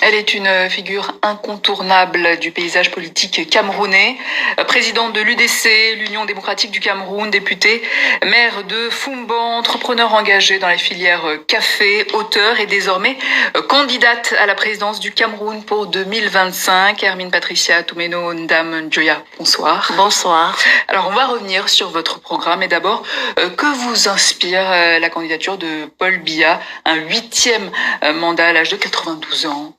Elle est une figure incontournable du paysage politique camerounais, présidente de l'UDC, l'Union démocratique du Cameroun, députée, maire de Foumban, entrepreneur engagé dans la filière café, auteur et désormais candidate à la présidence du Cameroun pour 2025. Hermine Patricia Toumeno Ndam Njoya, bonsoir. Bonsoir. Alors on va revenir sur votre programme et d'abord, que vous inspire la candidature de Paul Biya, un 8e mandat à l'âge de 92 ans?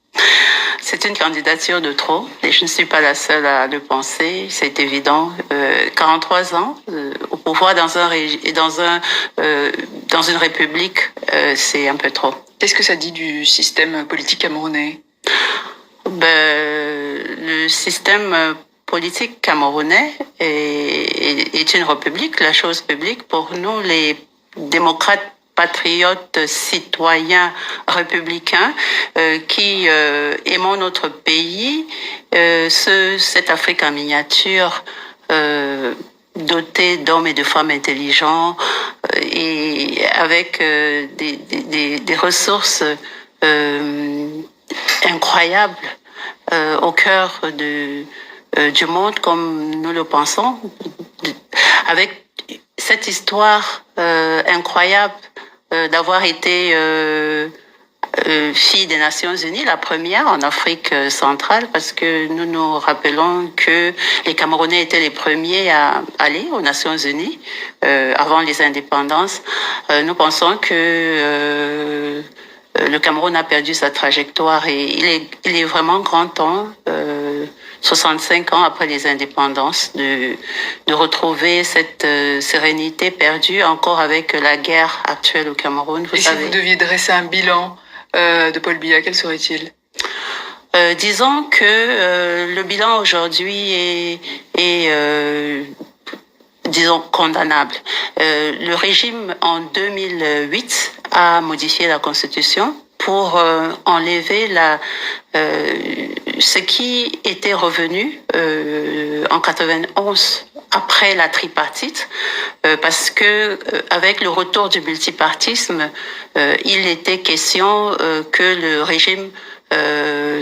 C'est une candidature de trop et je ne suis pas la seule à le penser, c'est évident. 43 ans au pouvoir dans une république, c'est un peu trop. Qu'est-ce que ça dit du système politique camerounais? Le système politique camerounais est une république, la chose publique. Pour nous, les démocrates patriotes, citoyens, républicains qui aimons notre pays, cette Afrique en miniature dotée d'hommes et de femmes intelligents et avec des ressources incroyables au cœur du monde comme nous le pensons, avec cette histoire incroyable d'avoir été fille des Nations Unies, la première en Afrique centrale, parce que nous nous rappelons que les Camerounais étaient les premiers à aller aux Nations Unies avant les indépendances. Nous pensons que le Cameroun a perdu sa trajectoire et il est vraiment grand temps, 65 ans après les indépendances, de retrouver cette sérénité perdue encore avec la guerre actuelle au Cameroun. Et si vous deviez dresser un bilan de Paul Biya, quel serait-il? Disons que le bilan aujourd'hui est disons, condamnable. Le régime, en 2008, a modifié la Constitution pour enlever ce qui était revenu en 91 après la tripartite, parce que avec le retour du multipartisme, il était question que le régime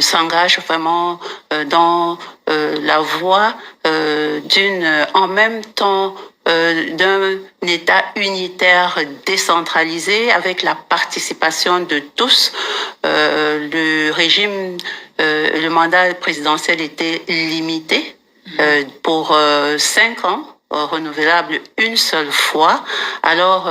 s'engage vraiment dans la voie en même temps d'un État unitaire décentralisé avec la participation de tous. Le mandat présidentiel était limité pour 5 ans, renouvelable une seule fois. Alors,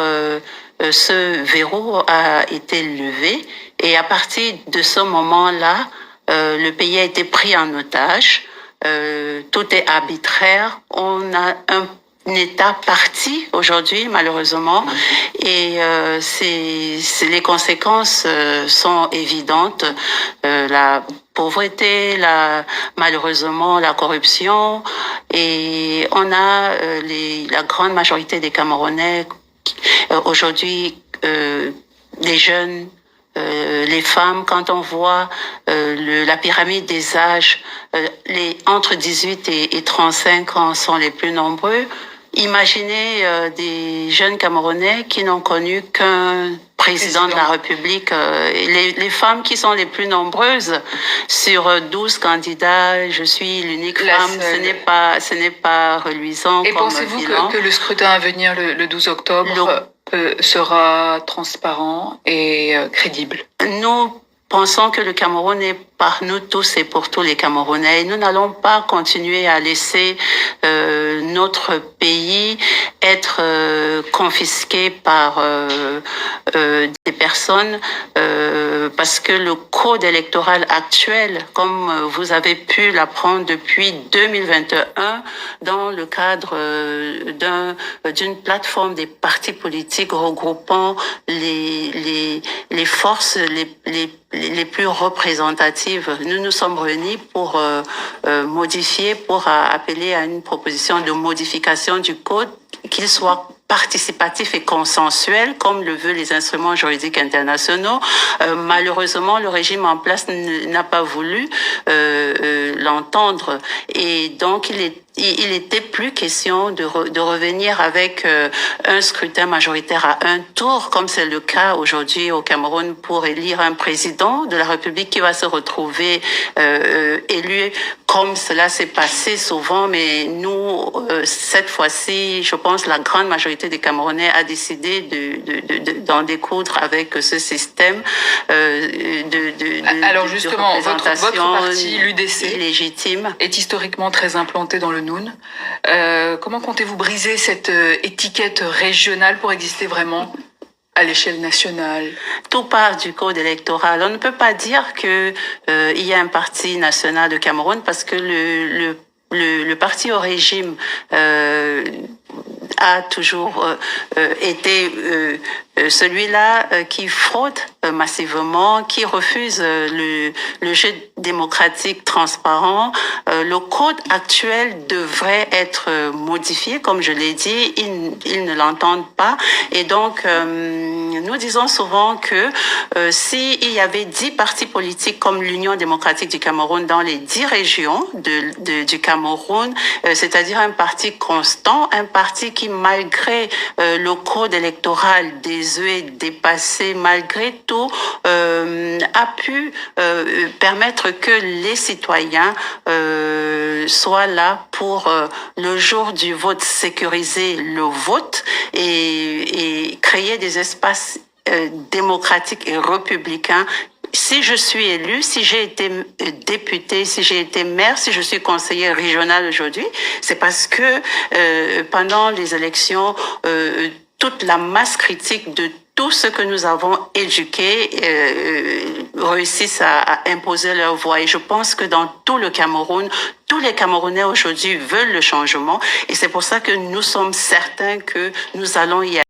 ce verrou a été levé et à partir de ce moment-là, le pays a été pris en otage. Tout est arbitraire. On a un État parti aujourd'hui, malheureusement, et les conséquences sont évidentes. La pauvreté, malheureusement la corruption, et on a la grande majorité des Camerounais aujourd'hui, les jeunes, les femmes, quand on voit la pyramide des âges, entre 18 et 35 ans sont les plus nombreux. Imaginez des jeunes Camerounais qui n'ont connu qu'un président de la République. Les femmes qui sont les plus nombreuses sur 12 candidats, je suis l'unique femme, ce n'est pas reluisant. Et pensez-vous que le scrutin à venir le 12 octobre sera transparent et crédible? Nous pensons que le Cameroun est par nous tous et pour tous les Camerounais. Et nous n'allons pas continuer à laisser notre pays être confisqué par des personnes parce que le code électoral actuel, comme vous avez pu l'apprendre depuis 2021, dans le cadre d'une plateforme des partis politiques regroupant les forces les plus représentatives, nous nous sommes réunis pour modifier, pour appeler à une proposition de modification du code, qu'il soit participatif et consensuel, comme le veulent les instruments juridiques internationaux. Malheureusement, le régime en place n'a pas voulu l'entendre. Et donc, il était plus question de revenir avec un scrutin majoritaire à un tour, comme c'est le cas aujourd'hui au Cameroun, pour élire un président de la République qui va se retrouver élu comme cela s'est passé souvent. Mais nous, cette fois-ci, je pense la grande majorité des Camerounais a décidé d'en découdre avec ce système Alors justement, votre parti, l'UDC, illégitime, est historiquement très implanté dans le Noun. Comment comptez-vous briser cette étiquette régionale pour exister vraiment à l'échelle nationale? Tout part du code électoral. On ne peut pas dire que il y a un parti national de Cameroun, parce que le parti au régime a toujours été celui-là qui fraude massivement, qui refuse le jeu démocratique transparent. Le code actuel devrait être modifié, comme je l'ai dit, ils ne l'entendent pas. Et donc, nous disons souvent que s'il y avait 10 partis politiques comme l'Union démocratique du Cameroun dans les 10 régions du Cameroun, c'est-à-dire un parti constant, un parti qui, malgré le code électoral désuet, dépassé, malgré tout, a pu permettre que les citoyens soient là pour le jour du vote, sécuriser le vote et créer des espaces démocratiques et républicains. Si je suis élu, si j'ai été député, si j'ai été maire, si je suis conseiller régional aujourd'hui, c'est parce que pendant les élections, toute la masse critique de tout ce que nous avons éduqué réussissent à imposer leur voix. Et je pense que dans tout le Cameroun, tous les Camerounais aujourd'hui veulent le changement. Et c'est pour ça que nous sommes certains que nous allons y aller.